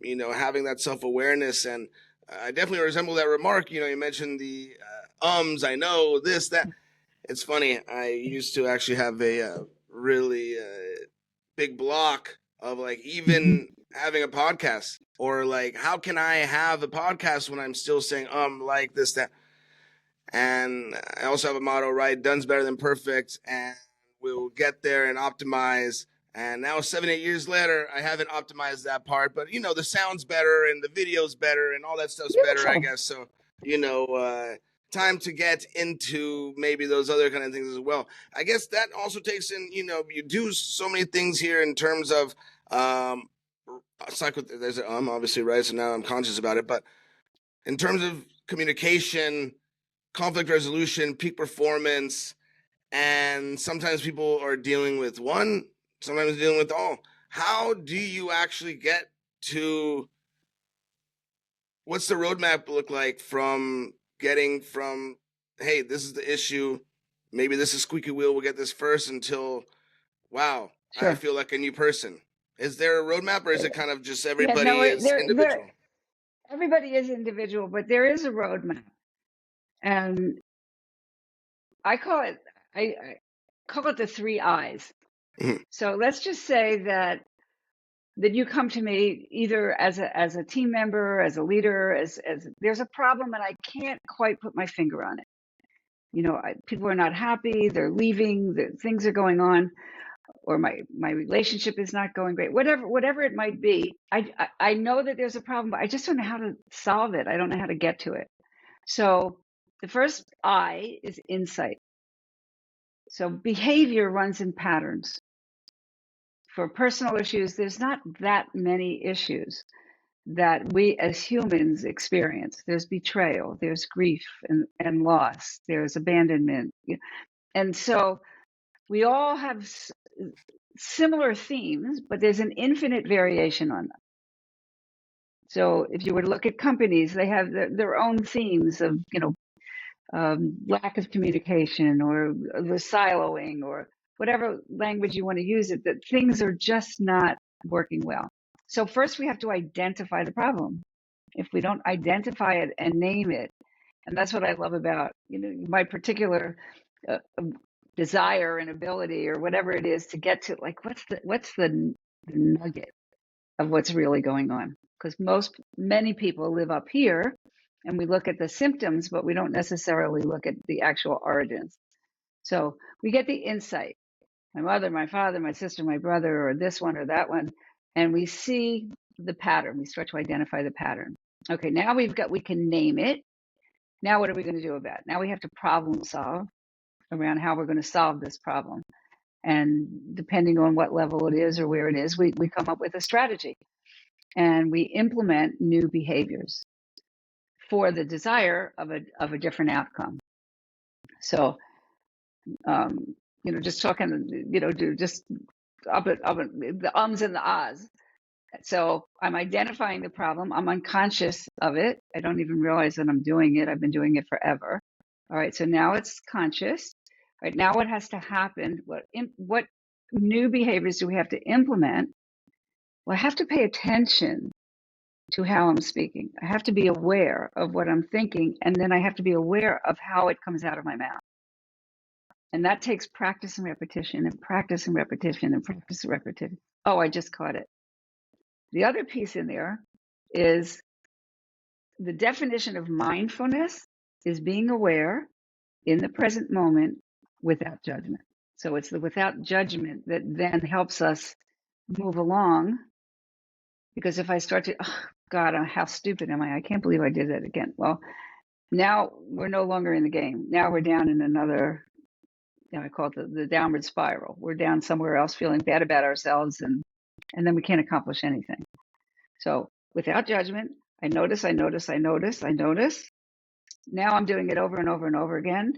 having that self-awareness. And I definitely resemble that remark. You mentioned the I know, this, that. It's funny. I used to actually have a really big block of like even having a podcast, or like, how can I have a podcast when I'm still saying like this, that. And I also have a motto, right? Done's better than perfect, and we'll get there and optimize. And now 7-8 years later, I haven't optimized that part, but the sound's better and the video's better and all that stuff's better, I guess. So, time to get into maybe those other kind of things as well. I guess that also takes in, you do so many things here in terms of, there's obviously, right? So now I'm conscious about it, but in terms of communication, conflict resolution, peak performance, and sometimes people are dealing with one, sometimes dealing with all. How do you actually get to, what's the roadmap look like from getting from, hey, this is the issue, maybe this is squeaky wheel, we'll get this first, until, wow, sure, I feel like a new person? Is there a roadmap, or is it kind of just everybody is individual? Everybody is individual, but there is a roadmap. And I call it the 3 I's. Mm-hmm. So let's just say that you come to me either as a team member, as a leader, as there's a problem and I can't quite put my finger on it. People are not happy, they're leaving, things are going on, or my relationship is not going great, whatever it might be. I know that there's a problem, but I just don't know how to solve it. I don't know how to get to it. So the first I is insight. So behavior runs in patterns. For personal issues, there's not that many issues that we as humans experience. There's betrayal, there's grief and loss, there's abandonment. And so we all have similar themes, but there's an infinite variation on them. So if you were to look at companies, they have their own themes of, lack of communication, or the siloing, or whatever language you want to use it, that things are just not working well. So first we have to identify the problem. If we don't identify it and name it, and that's what I love about, my particular desire and ability, or whatever it is, to get to like, what's the nugget of what's really going on? Because many people live up here, and we look at the symptoms, but we don't necessarily look at the actual origins. So we get the insight. My mother, my father, my sister, my brother, or this one or that one, and we see the pattern. We start to identify the pattern. Okay, now we can name it. Now what are we going to do about it? Now we have to problem solve around how we're going to solve this problem. And depending on what level it is or where it is, we come up with a strategy. And we implement new behaviors for the desire of a different outcome. So, just talking, just up the ums and the ahs. So I'm identifying the problem. I'm unconscious of it. I don't even realize that I'm doing it. I've been doing it forever. All right. So now it's conscious. All right. Now what has to happen? What new behaviors do we have to implement? Well, I have to pay attention to how I'm speaking. I have to be aware of what I'm thinking, and then I have to be aware of how it comes out of my mouth. And that takes practice and repetition, and practice and repetition, and practice and repetition. Oh, I just caught it. The other piece in there is the definition of mindfulness is being aware in the present moment without judgment. So it's the without judgment that then helps us move along. Because if I start to, oh God, how stupid am I? I can't believe I did that again. Well, now we're no longer in the game. Now we're down in another, I call it the downward spiral. We're down somewhere else, feeling bad about ourselves, and then we can't accomplish anything. So without judgment, I notice. Now I'm doing it over and over and over again.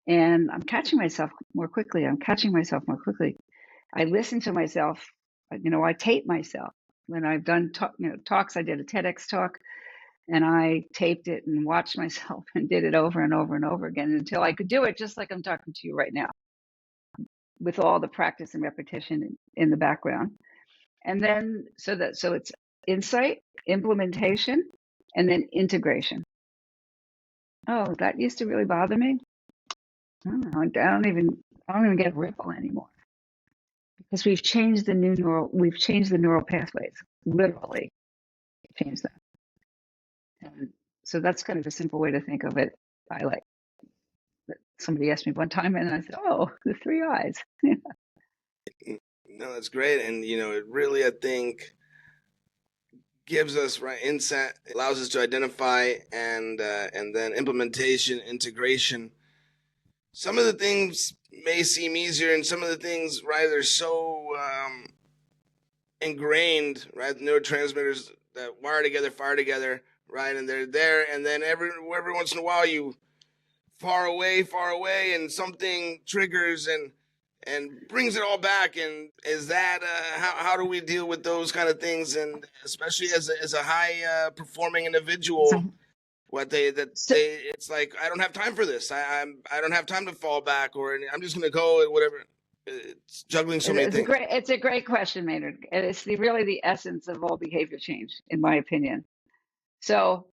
And I'm catching myself more quickly. I listen to myself. I tape myself. When I've done talks, I did a TEDx talk, and I taped it and watched myself and did it over and over and over again until I could do it just like I'm talking to you right now, with all the practice and repetition in the background. And then so it's insight, implementation, and then integration. Oh, that used to really bother me. I don't know. I don't even get a ripple anymore because we've changed the neural pathways, literally changed them. And so that's kind of a simple way to think of it. I like that. Somebody asked me one time, and I said, "Oh, the three eyes." No, that's great, and it really, I think, gives us insight, allows us to identify, and then implementation, integration. Some of the things may seem easier, and some of the things, they're so ingrained, the neurotransmitters that wire together, fire together, and they're there, and then every once in a while you far away, and something triggers and brings it all back. And is that how do we deal with those kind of things, and especially as a high performing individual? It's like, I don't have time for this. I don't have time to fall back, or I'm just going to go and whatever. It's juggling so many things. It's a great question, Maynard. And it's really the essence of all behavior change, in my opinion. So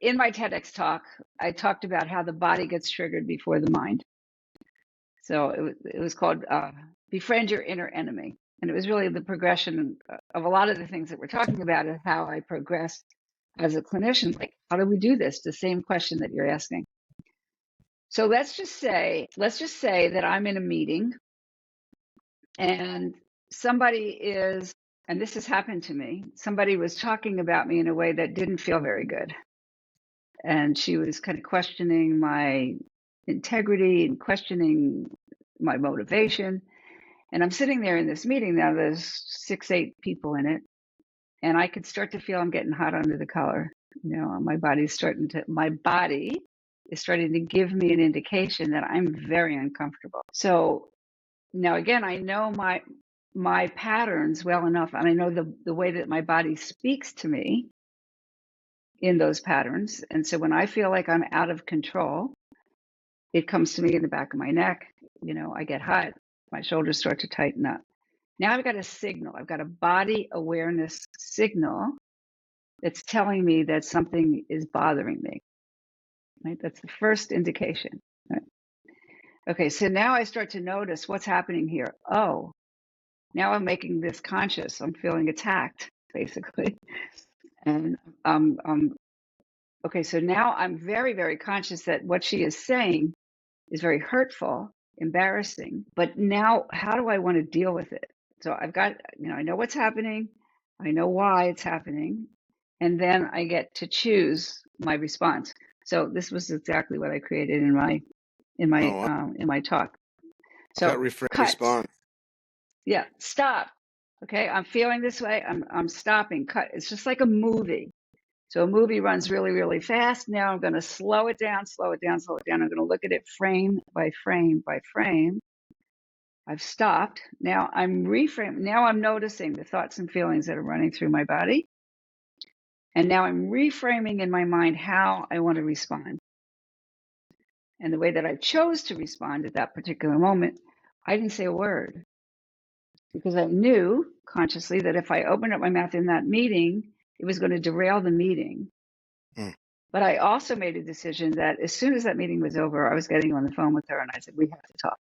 in my TEDx talk, I talked about how the body gets triggered before the mind. So it was called Befriend Your Inner Enemy. And it was really the progression of a lot of the things that we're talking about, and how I progressed as a clinician. Like, how do we do this? The same question that you're asking. So let's just say that I'm in a meeting and somebody is, and this has happened to me, somebody was talking about me in a way that didn't feel very good. And she was kind of questioning my integrity and questioning my motivation. And I'm sitting there in this meeting. Now there's 6-8 people in it. And I could start to feel I'm getting hot under the collar. My body is starting to give me an indication that I'm very uncomfortable. So now again, I know my patterns well enough, and I know the way that my body speaks to me in those patterns. And so when I feel like I'm out of control, it comes to me in the back of my neck. I get hot, my shoulders start to tighten up. Now I've got a signal. I've got a body awareness signal that's telling me that something is bothering me. Right? That's the first indication. Right? Okay, so now I start to notice what's happening here. Oh, now I'm making this conscious. I'm feeling attacked, basically. And okay, so now I'm very, very conscious that what she is saying is very hurtful, embarrassing. But now, how do I want to deal with it? So I've got, I know what's happening. I know why it's happening. And then I get to choose my response. So this was exactly what I created in my talk. So respond. Yeah, stop. Okay, I'm feeling this way. I'm stopping. Cut. It's just like a movie. So a movie runs really, really fast. Now I'm going to slow it down. I'm going to look at it frame by frame by frame. I've stopped. Now I'm reframing. Now I'm noticing the thoughts and feelings that are running through my body. And now I'm reframing in my mind how I want to respond. And the way that I chose to respond at that particular moment, I didn't say a word. Because I knew consciously that if I opened up my mouth in that meeting, it was going to derail the meeting. But I also made a decision that as soon as that meeting was over, I was getting on the phone with her and I said, we have to talk.